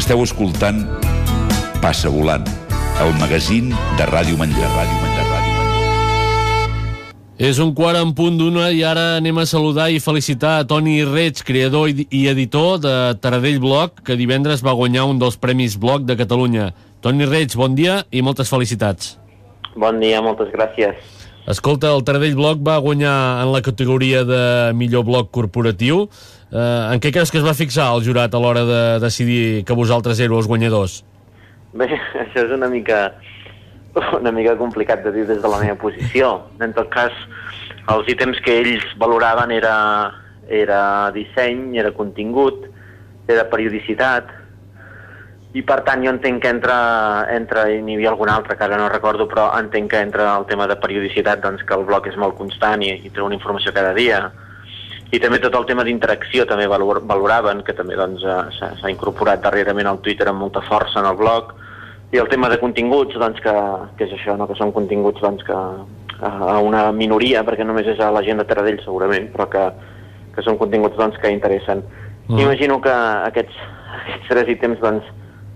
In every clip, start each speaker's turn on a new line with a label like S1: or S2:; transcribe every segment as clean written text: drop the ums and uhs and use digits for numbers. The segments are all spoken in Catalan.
S1: Esteu escoltant Passa Volant, el magazín de Ràdio Manlleu.
S2: És 1:15 i ara anem a saludar i felicitar a Toni Reig, creador i editor de Taradell Blog, que divendres va guanyar un dels Premis Blog de Catalunya. Toni Reig, bon dia i moltes felicitats.
S3: Bon dia, moltes gràcies.
S2: Escolta, el Taradell Blog va guanyar en la categoria de millor blog corporatiu. En què creus que es va fixar el jurat a l'hora de decidir que vosaltres éreu els guanyadors?
S3: Bé, això és una mica complicat de dir des de la meva posició. En tot cas, els ítems que ells valoraven era disseny, era contingut, era periodicitat, i per tant jo entenc que entra n'hi havia algun altre que ara no recordo, però entenc que entra el tema de periodicitat, doncs que el blog és molt constant i treu una informació cada dia. I també tot el tema d'interacció també valoraven, que també doncs, s'ha incorporat darrerament al Twitter amb molta força en el blog. I el tema de continguts, doncs, que és això, no? Que són continguts doncs, que a una minoria, perquè només és a la gent de Taradell segurament, però que són continguts doncs, que interessen. Imagino que aquests 3 ítems doncs,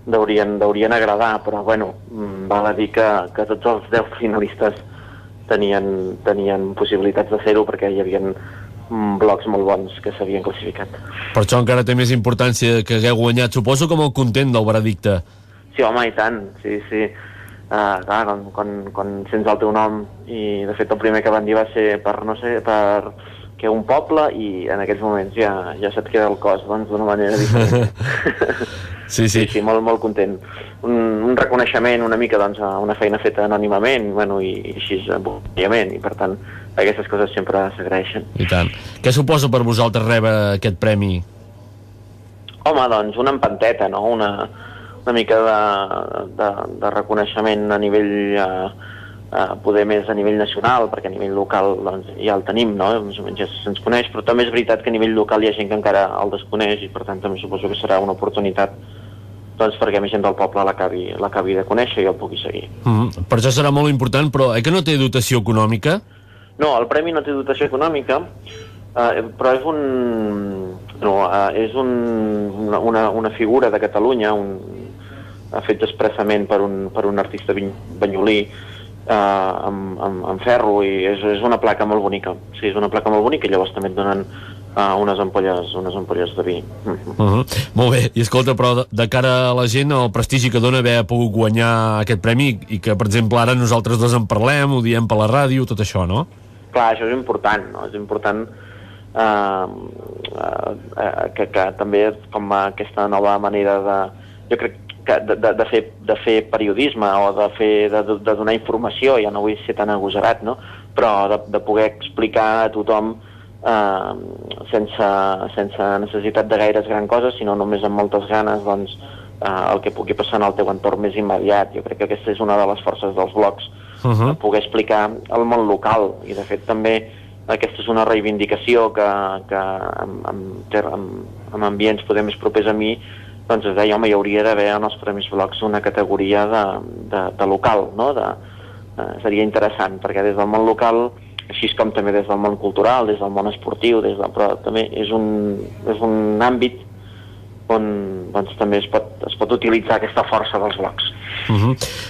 S3: deurien agradar, però bueno, val a dir que tots els 10 finalistes tenien possibilitats de fer-ho perquè hi havia blogs molt bons que s'havien classificat.
S2: Per això encara té més importància que hagueu guanyat, suposo, com el content del veredicte.
S3: Sí, home, i tant, sí. Clar, quan sents el teu nom, i de fet el primer que van dir va ser per que un poble, i en aquells moments ja se't queda el cos, doncs, d'una manera diferent.
S2: Sí,
S3: molt content. Un reconeixement una mica doncs, a una feina feta anònimament, bueno, i així voluntàriament, i per tant aquestes coses sempre s'agraeixen.
S2: I tant. Què suposa per vosaltres rebre aquest premi?
S3: Home, doncs una empanteta, no? Una mica de reconeixement a nivell poder més a nivell nacional, perquè a nivell local doncs, ja el tenim, no? Més o menys ja se'ns coneix, però també és veritat que a nivell local hi ha gent que encara el desconeix, i per tant també suposo que serà una oportunitat doncs, perquè més gent del poble l'acabi de conèixer i el pugui seguir.
S2: Per això serà molt important, però que no té dotació econòmica?
S3: No, el premi no té dotació econòmica, però és una figura de Catalunya, fet expressament per un artista banyolí, amb ferro, i és una placa molt bonica. Sí, és una placa molt bonica, i llavors també et donen unes ampolles de vi.
S2: Molt bé, i escolta, però de cara a la gent, el prestigi que dona haver pogut guanyar aquest premi, i que, per exemple, ara nosaltres dos en parlem, ho diem per la ràdio, tot això, no?
S3: Clar, això és important, no? És important que també com aquesta nova manera jo crec que de fer periodisme o de donar informació, ja no vull ser tan agosarat, no? Però de poder explicar a tothom sense necessitat de gaires gran coses, sinó només amb moltes ganes, doncs, el que pugui passar en el teu entorn més immediat. Jo crec que aquesta és una de les forces dels blogs, poder explicar el món local, i de fet també aquesta és una reivindicació que en ambients poder més propers a mi, doncs es deia, home, hi hauria d'haver en els Premis Blogs una categoria de local, no? Seria interessant, perquè des del món local, així com també des del món cultural, des del món esportiu, però també és un àmbit on doncs, també es pot utilitzar aquesta força dels blogs.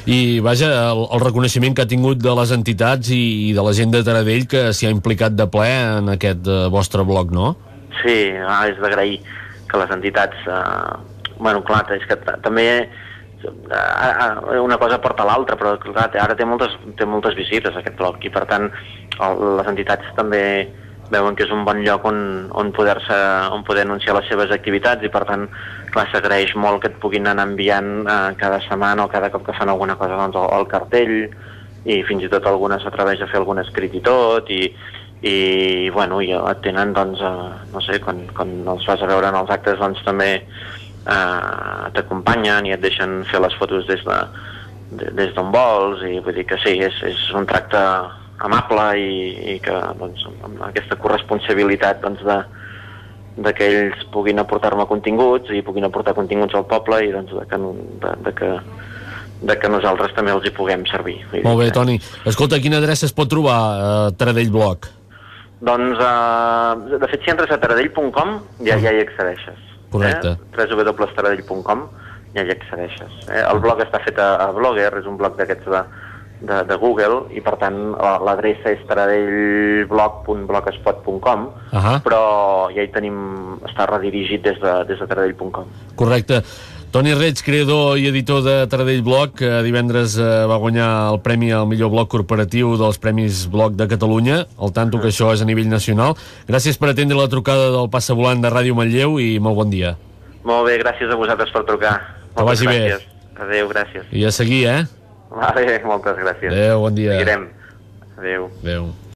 S2: I vaja, el reconeixement que ha tingut de les entitats i de la gent de Taradell que s'hi ha implicat de ple en aquest vostre blog, no?
S3: Sí, és d'agrair que les entitats... Bueno, clar, és que també una cosa porta a l'altra, però clar, ara té moltes visites aquest blog, i per tant les entitats també veuen que és un bon lloc on poder anunciar les seves activitats, i per tant, clar, s'agraeix molt que et puguin anar enviant cada setmana o cada cop que fan alguna cosa, doncs, el cartell, i fins i tot algunes s'atreveix a fer algun escrit i tot, i bueno, i et tenen, doncs, no sé, quan els vas a veure en els actes, doncs també t'acompanyen i et deixen fer les fotos des d'on vols, i vull dir que sí, és un tracte amable, i que doncs, amb aquesta corresponsabilitat doncs, de que ells puguin aportar-me continguts i puguin aportar continguts al poble, i doncs, de que nosaltres també els hi puguem servir.
S2: Molt bé, Toni. Escolta, quina adreça es pot trobar a Taradell Blog?
S3: Doncs, de fet, si entres a taradell.com ja hi accedeixes.
S2: Correcte.
S3: www.taradell.com, ja hi accedeixes. El blog està fet a Blogger, és un blog d'aquests de Google, i per tant l'adreça és taradellblog.blogspot.com, però ja hi tenim, està redirigit des de taradell.com.
S2: Correcte. Toni Reig, creador i editor de Taradell Blog, que divendres va guanyar el premi al millor blog corporatiu dels Premis Blog de Catalunya, al tanto que això és a nivell nacional. Gràcies per atendre la trucada del Passa Volant de Ràdio Manlleu i molt bon dia.
S3: Molt bé, gràcies a vosaltres per trucar.
S2: Que vagi bé.
S3: Adéu, gràcies.
S2: I a seguir,
S3: Vale, moltes gràcies.
S2: Adéu, bon dia.
S3: Seguirem. Adéu.
S2: Adéu.